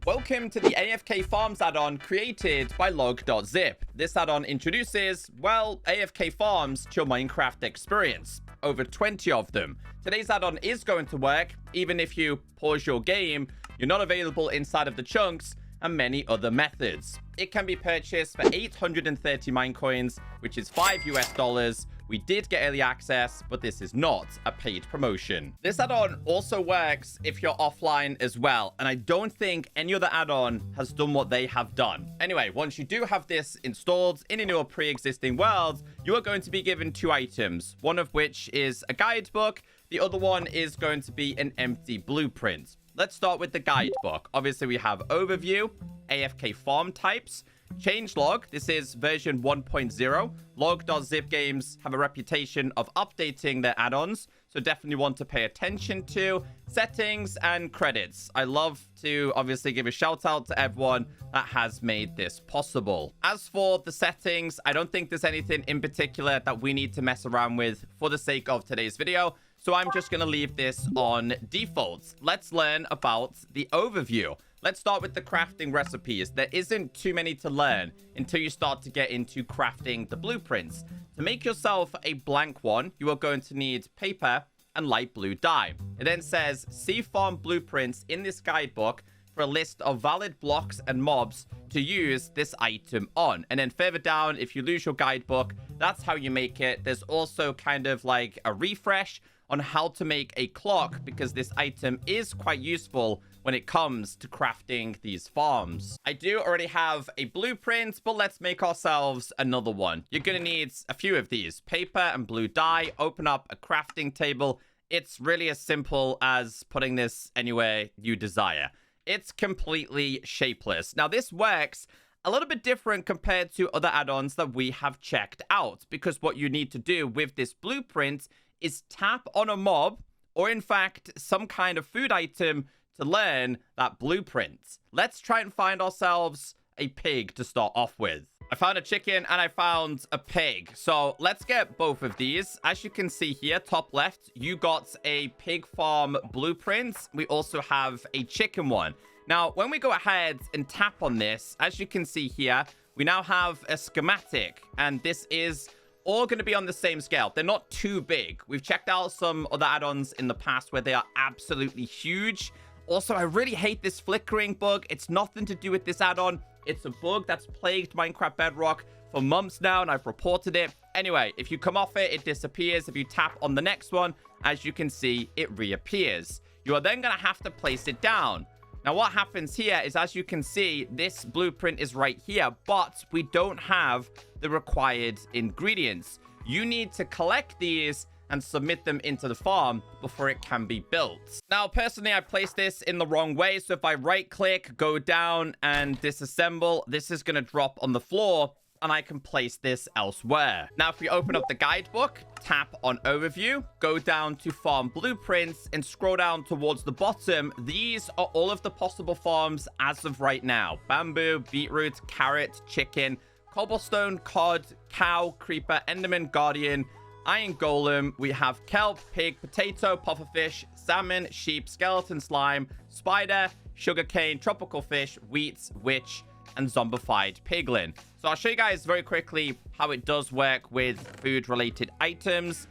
Welcome to the AFK Farms add-on created by log.zip. This add-on introduces, well, AFK Farms to your Minecraft experience. Over 20 of them. Today's add-on is going to work, even if you pause your game, you're not available inside of the chunks, and many other methods. It can be purchased for 830 minecoins, which is $5 US. We did get early access, but this is not a paid promotion. This add-on also works if you're offline as well, and I don't think any other add-on has done what they have done. Anyway, once you do have this installed in your pre-existing world, you are going to be given 2 items, one of which is a guidebook. The other one is going to be an empty blueprint. Let's start with the guidebook. Obviously, we have overview, AFK farm types, changelog. This is version 1.0. Log.zip games have a reputation of updating their add-ons, so definitely want to pay attention to settings and credits. I love to obviously give a shout out to everyone that has made this possible. As for the settings, I don't think there's anything in particular that we need to mess around with for the sake of today's video. So I'm just going to leave this on default. Let's learn about the overview. Let's start with the crafting recipes. There isn't too many to learn until you start to get into crafting the blueprints. To make yourself a blank one, you are going to need paper and light blue dye. It then says, see farm blueprints in this guidebook for a list of valid blocks and mobs to use this item on. And then further down, if you lose your guidebook, that's how you make it. There's also kind of like a refresh on how to make a clock, because this item is quite useful when it comes to crafting these farms. I do already have a blueprint, but let's make ourselves another one. You're gonna need a few of these: paper and blue dye. Open up a crafting table. It's really as simple as putting this anywhere you desire. It's completely shapeless. Now, this works a little bit different compared to other add-ons that we have checked out, because what you need to do with this blueprint is tap on a mob, or in fact, some kind of food item to learn that blueprint. Let's try and find ourselves a pig to start off with. I found a chicken and I found a pig. So let's get both of these. As you can see here, top left, you got a pig farm blueprint. We also have a chicken one. Now, when we go ahead and tap on this, as you can see here, we now have a schematic, and this is all going to be on the same scale. They're not too big. We've checked out some other add-ons in the past where they are absolutely huge. Also, I really hate this flickering bug. It's nothing to do with this add-on. It's a bug that's plagued Minecraft Bedrock for months now, and I've reported it. Anyway, if you come off it, it disappears. If you tap on the next one, as you can see, it reappears. You are then going to have to place it down. Now, what happens here is, as you can see, this blueprint is right here, but we don't have the required ingredients. You need to collect these and submit them into the farm before it can be built. Now, personally, I placed this in the wrong way. So if I right-click, go down, and disassemble, this is going to drop on the floor, and I can place this elsewhere. Now, if we open up the guidebook, tap on overview, go down to farm blueprints, and scroll down towards the bottom. These are all of the possible farms as of right now: bamboo, beetroot, carrot, chicken, cobblestone, cod, cow, creeper, enderman, guardian, iron golem. We have kelp, pig, potato, pufferfish, salmon, sheep, skeleton, slime, spider, sugarcane, tropical fish, wheat, witch, and zombified piglin. So I'll show you guys very quickly how it does work with food-related items.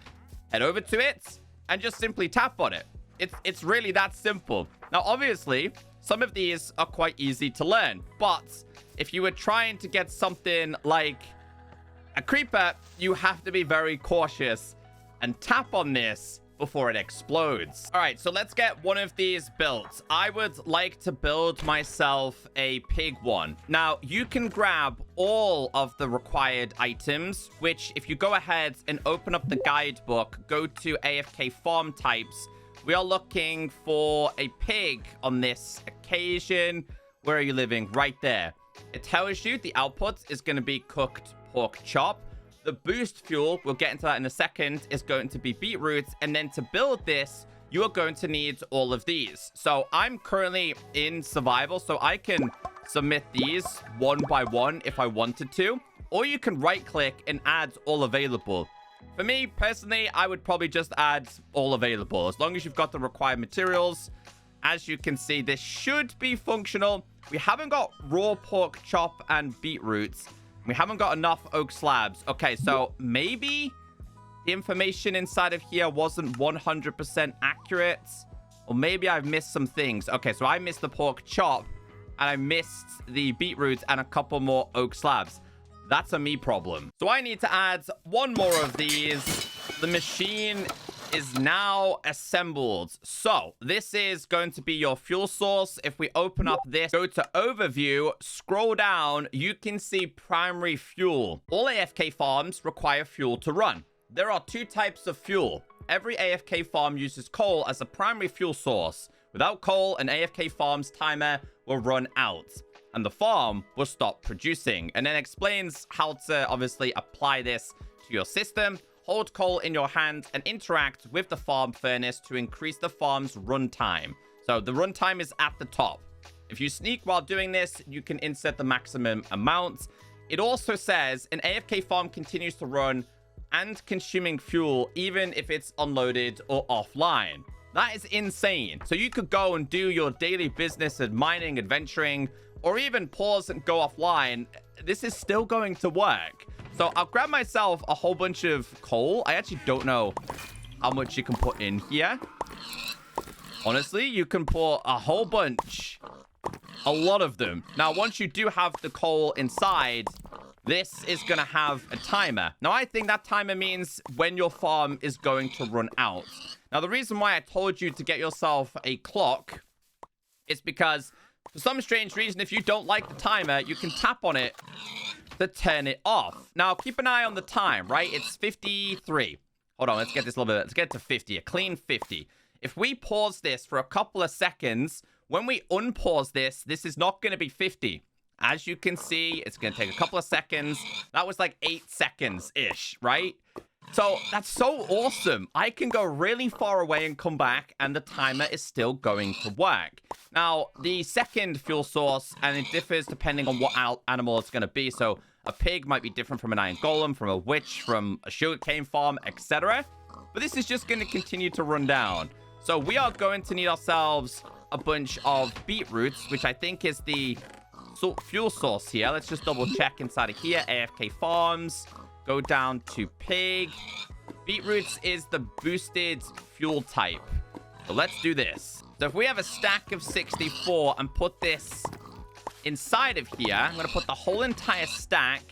Head over to it and just simply tap on it. It's really that simple. Now, obviously, some of these are quite easy to learn, but if you were trying to get something like a creeper, you have to be very cautious and tap on this before it explodes. All right, so let's get one of these built. I would like to build myself a pig one. Now, you can grab all of the required items, which if you go ahead and open up the guidebook, go to AFK farm types, we are looking for a pig on this occasion. Where are you living? Right there. It tells you the output is going to be cooked pork chop. The boost fuel, we'll get into that in a second, is going to be beetroot. And then to build this, you are going to need all of these. So I'm currently in survival, so I can submit these one by one if I wanted to. Or you can right click and add all available. For me, personally, I would probably just add all available. As long as you've got the required materials As you can see, this should be functional. We haven't got raw pork chop and beetroots. We haven't got enough oak slabs. Okay, so maybe the information inside of here wasn't 100% accurate. Or maybe I've missed some things. Okay, so I missed the pork chop. And I missed the beetroots and a couple more oak slabs. That's a me problem. So I need to add one more of these. The machine is now assembled. So this is going to be your fuel source. If we open up this, go to overview, scroll down, you can see primary fuel. All AFK farms require fuel to run. There are two types of fuel. Every AFK farm uses coal as a primary fuel source. Without coal, an AFK farm's timer will run out and the farm will stop producing. And then explains how to obviously apply this to your system. Hold coal in your hand and interact with the farm furnace to increase the farm's runtime. So the runtime is at the top. If you sneak while doing this, you can insert the maximum amount. It also says an AFK farm continues to run and consuming fuel even if it's unloaded or offline. That is insane. So you could go and do your daily business of mining, adventuring, or even pause and go offline. This is still going to work. So I'll grab myself a whole bunch of coal. I actually don't know how much you can put in here. Honestly, you can put a whole bunch. A lot of them. Now, once you do have the coal inside, this is going to have a timer. Now, I think that timer means when your farm is going to run out. Now, the reason why I told you to get yourself a clock is because for some strange reason, if you don't like the timer, you can tap on it to turn it off. Now, keep an eye on the time, right? It's 53. Hold on, let's get this a little bit. Let's get to 50, a clean 50. If we pause this for a couple of seconds, when we unpause this, this is not going to be 50. As you can see, it's going to take a couple of seconds. That was like 8 seconds-ish, right? So that's so awesome. I can go really far away and come back, and the timer is still going to work. Now, the second fuel source, and it differs depending on what animal it's going to be. So a pig might be different from an iron golem, from a witch, from a sugarcane farm, etc. But this is just going to continue to run down. So we are going to need ourselves a bunch of beetroots, which I think is the fuel source here. Let's just double check inside of here. AFK Farms. Go down to pig. Beetroots is the boosted fuel type. So let's do this. So if we have a stack of 64 and put this inside of here, I'm going to put the whole entire stack.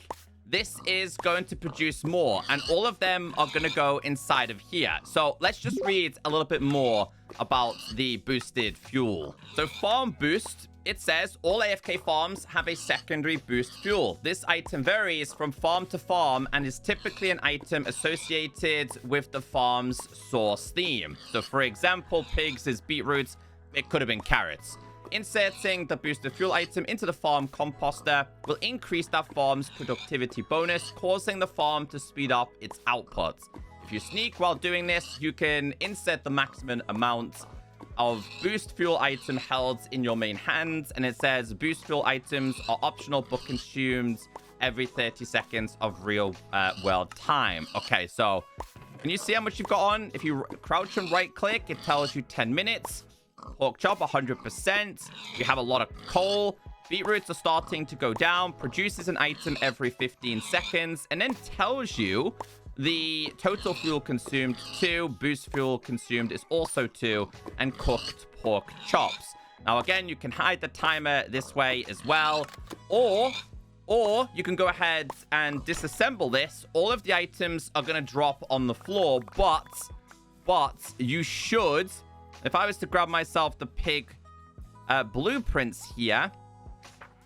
This is going to produce more, and all of them are going to go inside of here. So let's just read a little bit more about the boosted fuel. So farm boost, it says all AFK farms have a secondary boost fuel. This item varies from farm to farm and is typically an item associated with the farm's source theme. So for example, pigs is beetroots, it could have been carrots. Inserting the boosted fuel item into the farm composter will increase that farm's productivity bonus, causing the farm to speed up its output. If you sneak while doing this, you can insert the maximum amount of boost fuel item held in your main hand, and it says boost fuel items are optional but consumed every 30 seconds of real world time. Okay, so can you see how much you've got on? If you crouch and right click, it tells you 10 minutes. Pork chop 100%. You have a lot of coal. Beetroots are starting to go down. Produces an item every 15 seconds, and then tells you the total fuel consumed 2, boost fuel consumed is also 2, and cooked pork chops. Now again, you can hide the timer this way as well, or you can go ahead and disassemble this. All of the items are going to drop on the floor, but you should, if I was to grab myself the pig blueprints here,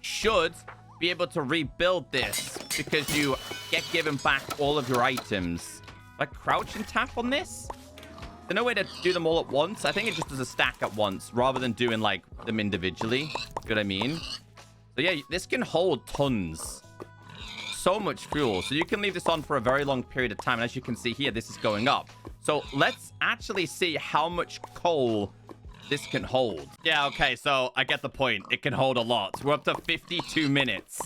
should be able to rebuild this because you get given back all of your items. Like crouch and tap on this? There's no way to do them all at once. I think it just does a stack at once rather than doing like them individually. You know what I mean? So yeah, this can hold tons. So much fuel. So you can leave this on for a very long period of time. And as you can see here, this is going up. So let's actually see how much coal this can hold. Yeah, okay, so I get the point. It can hold a lot. We're up to 52 minutes.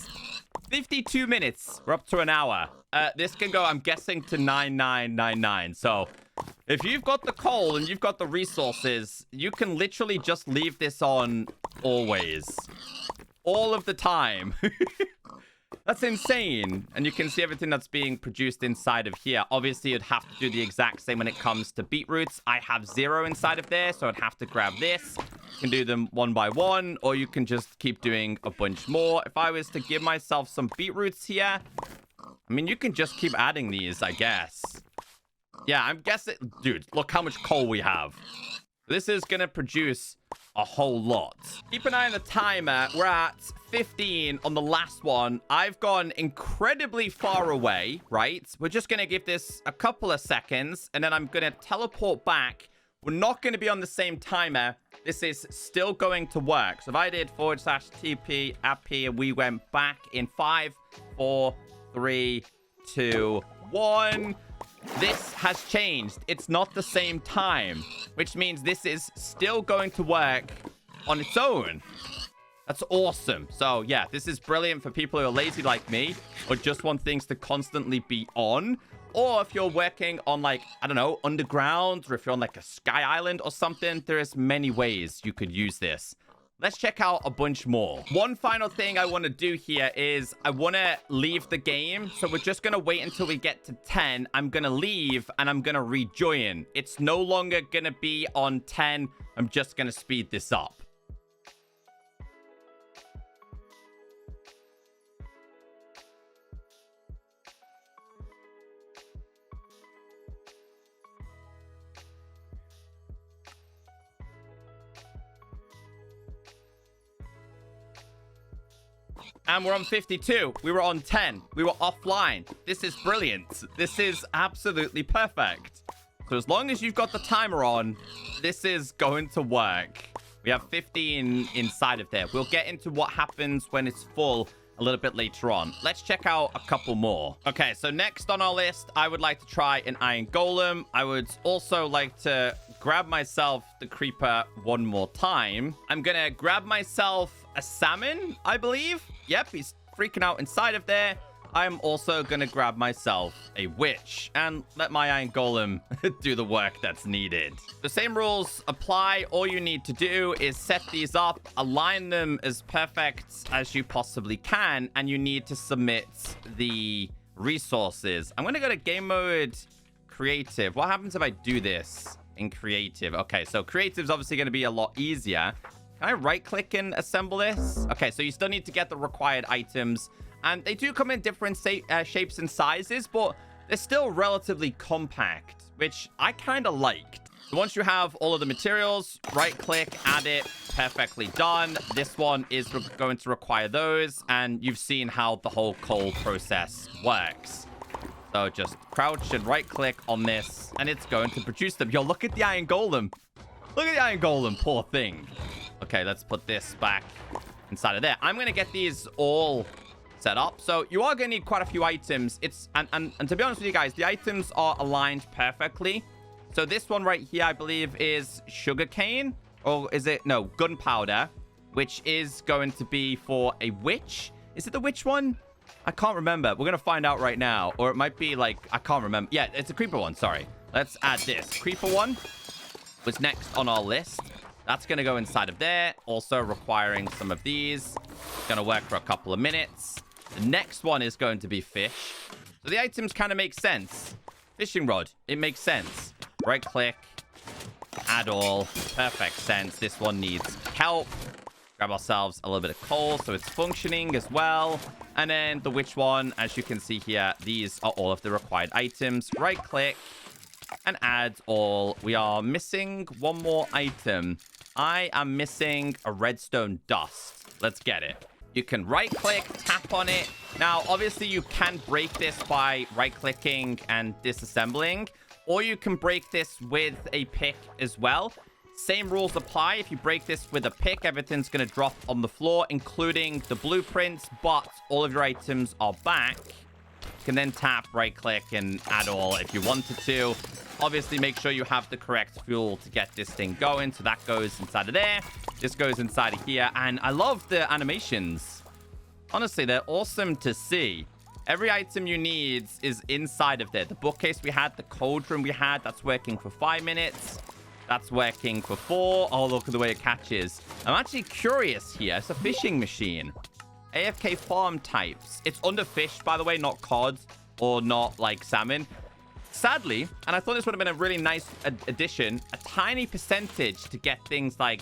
52 minutes. We're up to an hour. This can go, I'm guessing, to 9999. So if you've got the coal and you've got the resources, you can literally just leave this on always. All of the time. That's insane. And you can see everything that's being produced inside of here. Obviously, you'd have to do the exact same when it comes to beetroots. I have 0 inside of there, so I'd have to grab this. You can do them one by one, or you can just keep doing a bunch more. If I was to give myself some beetroots here, I mean, you can just keep adding these, I guess. Yeah, I'm guessing... Dude, look how much coal we have. This is going to produce a whole lot. Keep an eye on the timer. We're at 15 on the last one. I've gone incredibly far away, right? We're just going to give this a couple of seconds, and then I'm going to teleport back. We're not going to be on the same timer. This is still going to work. So if I did /TP up here, we went back in 5, 4, 3, 2, 1. This has changed. It's not the same time, which means this is still going to work on its own. That's awesome. So yeah, this is brilliant for people who are lazy like me or just want things to constantly be on. Or if you're working on, like, I don't know, underground, or if you're on like a sky island or something, there is many ways you could use this. Let's check out a bunch more. One final thing I want to do here is I want to leave the game. So we're just going to wait until we get to 10. I'm going to leave and I'm going to rejoin. It's no longer going to be on 10. I'm just going to speed this up. And we're on 52. We were on 10. We were offline. This is brilliant. This is absolutely perfect. So as long as you've got the timer on, this is going to work. We have 15 inside of there. We'll get into what happens when it's full a little bit later on. Let's check out a couple more. Okay, so next on our list, I would like to try an iron golem. I would also like to grab myself the creeper one more time. I'm gonna grab myself a salmon, I believe. Yep, he's freaking out inside of there. I'm also gonna grab myself a witch and let my iron golem do the work that's needed. The same rules apply. All you need to do is set these up, align them as perfect as you possibly can, and you need to submit the resources. I'm gonna go to game mode creative. What happens if I do this in creative? Okay, so creative is obviously gonna be a lot easier. Can I right click and assemble this? Okay, so you still need to get the required items. And they do come in different shapes and sizes, but they're still relatively compact, which I kind of liked. So once you have all of the materials, right-click, add it, perfectly done. This one is going to require those, and you've seen how the whole coal process works. So just crouch and right-click on this, and it's going to produce them. Yo, look at the iron golem. Look at the iron golem, poor thing. Okay, let's put this back inside of there. I'm going to get these all set up. So you are going to need quite a few items. And to be honest with you guys, the items are aligned perfectly. So this one right here, I believe, is sugarcane. Or is it? No, gunpowder, which is going to be for a witch. Is it the witch one? I can't remember. We're going to find out right now. Or it might be like, I can't remember. Yeah, it's a creeper one. Sorry. Let's add this. Creeper one was next on our list. That's going to go inside of there. Also requiring some of these. It's going to work for a couple of minutes. The next one is going to be fish. So the items kind of make sense. Fishing rod. It makes sense. Right click. Add all. Perfect sense. This one needs kelp. Grab ourselves a little bit of coal so it's functioning as well. And then the witch one, as you can see here, these are all of the required items. Right click and add all. We are missing one more item. I am missing a redstone dust. Let's get it. You can right-click, tap on it. Now, obviously, you can break this by right-clicking and disassembling, or you can break this with a pick as well. Same rules apply. If you break this with a pick, everything's going to drop on the floor, including the blueprints, but all of your items are back. You can then tap, right-click, and add all if you wanted to. Obviously, make sure you have the correct fuel to get this thing going. So that goes inside of there. This goes inside of here. And I love the animations. Honestly, they're awesome to see. Every item you need is inside of there. The bookcase we had, the cauldron we had, that's working for 5 minutes. That's working for 4. Oh, look at the way it catches. I'm actually curious here. It's a fishing machine. AFK farm types. It's underfished, by the way, not cod or not like salmon. Sadly, and I thought this would have been a really nice addition, a tiny percentage to get things like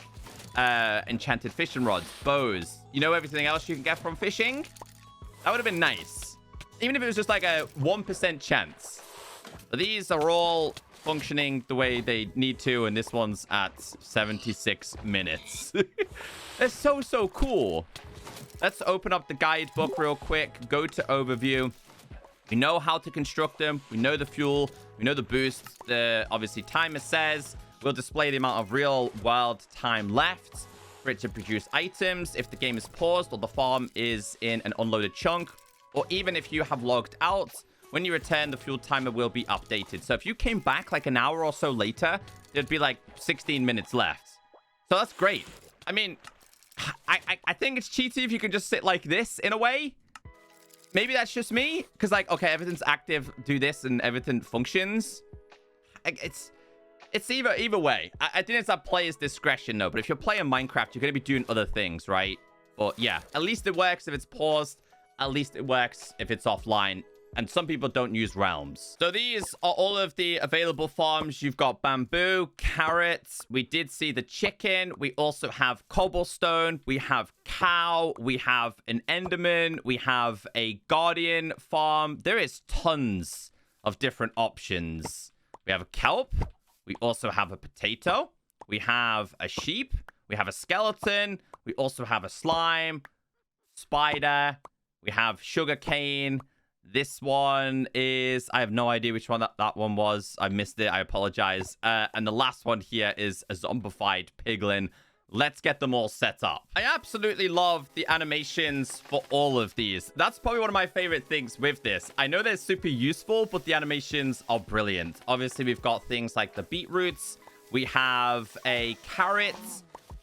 enchanted fishing rods, bows, you know, everything else you can get from fishing. That would have been nice. Even if it was just like a 1% chance. But these are all functioning the way they need to, and this one's at 76 minutes. That's so cool. Let's open up the guidebook real quick. Go to overview. We know how to construct them. We know the fuel. We know the boosts. The obviously timer says we'll display the amount of real world time left for it to produce items if the game is paused or the farm is in an unloaded chunk, or even if you have logged out. When you return, the fuel timer will be updated. So if you came back like an hour or so later, there'd be like 16 minutes left. So that's great. I mean, I think it's cheaty if you can just sit like this in a way. Maybe that's just me. Because like, okay, everything's active, do this, and everything functions. It's either way. I think it's at player's discretion though. But if you're playing Minecraft, you're going to be doing other things, right? But yeah, at least it works if it's paused. At least it works if it's offline. And some people don't use realms. So these are all of the available farms. You've got bamboo, carrots. We did see the chicken. We also have cobblestone. We have cow. We have an enderman. We have a guardian farm. There is tons of different options. We have a kelp. We also have a potato. We have a sheep. We have a skeleton. We also have a slime, spider. We have sugarcane. This one is... I have no idea which one that one was. I missed it. I apologize. And the last one here is a zombified piglin. Let's get them all set up. I absolutely love the animations for all of these. That's probably one of my favorite things with this. I know they're super useful, but the animations are brilliant. Obviously, we've got things like the beetroots. We have a carrot,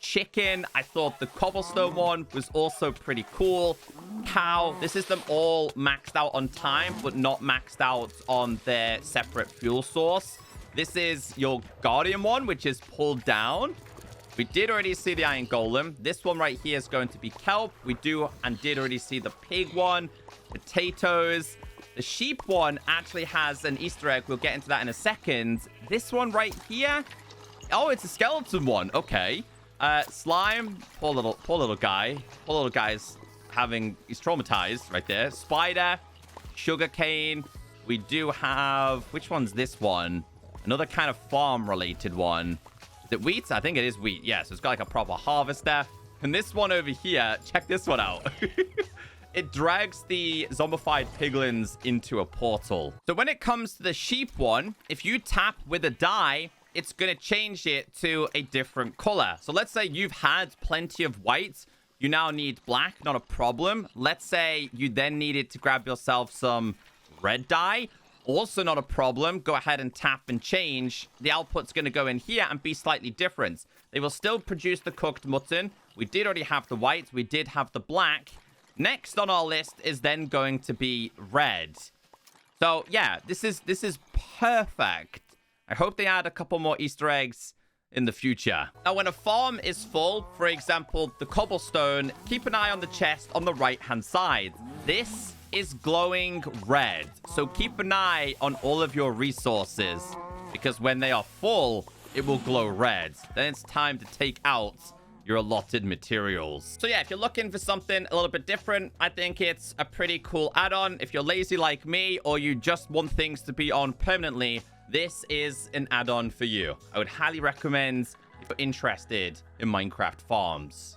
chicken. I thought the cobblestone one was also pretty cool. Cow. This is them all maxed out on time, but not maxed out on their separate fuel source. This is your guardian one, which is pulled down. We did already see the iron golem. This one right here is going to be kelp. We did already see the pig one. Potatoes. The sheep one actually has an Easter egg. We'll get into that in a second. This one right here. Oh, it's a skeleton one. Okay. Slime. Poor little guy. Poor little guy's he's traumatized right there. Spider. Sugarcane. We do have... Which one's this one? Another kind of farm-related one. Is it wheat? I think it is wheat. Yeah, so it's got like a proper harvester. And this one over here, check this one out. It drags the zombified piglins into a portal. So when it comes to the sheep one, if you tap with a die, it's going to change it to a different color. So let's say you've had plenty of white. You now need black, not a problem. Let's say you then needed to grab yourself some red dye. Also not a problem. Go ahead and tap and change. The output's going to go in here and be slightly different. They will still produce the cooked mutton. We did already have the white. We did have the black. Next on our list is then going to be red. So yeah, this is perfect. I hope they add a couple more Easter eggs in the future. Now, when a farm is full, for example, the cobblestone, keep an eye on the chest on the right-hand side. This is glowing red. So keep an eye on all of your resources, because when they are full, it will glow red. Then it's time to take out your allotted materials. So yeah, if you're looking for something a little bit different, I think it's a pretty cool add-on. If you're lazy like me, or you just want things to be on permanently, this is an add-on for you. I would highly recommend if you're interested in Minecraft farms.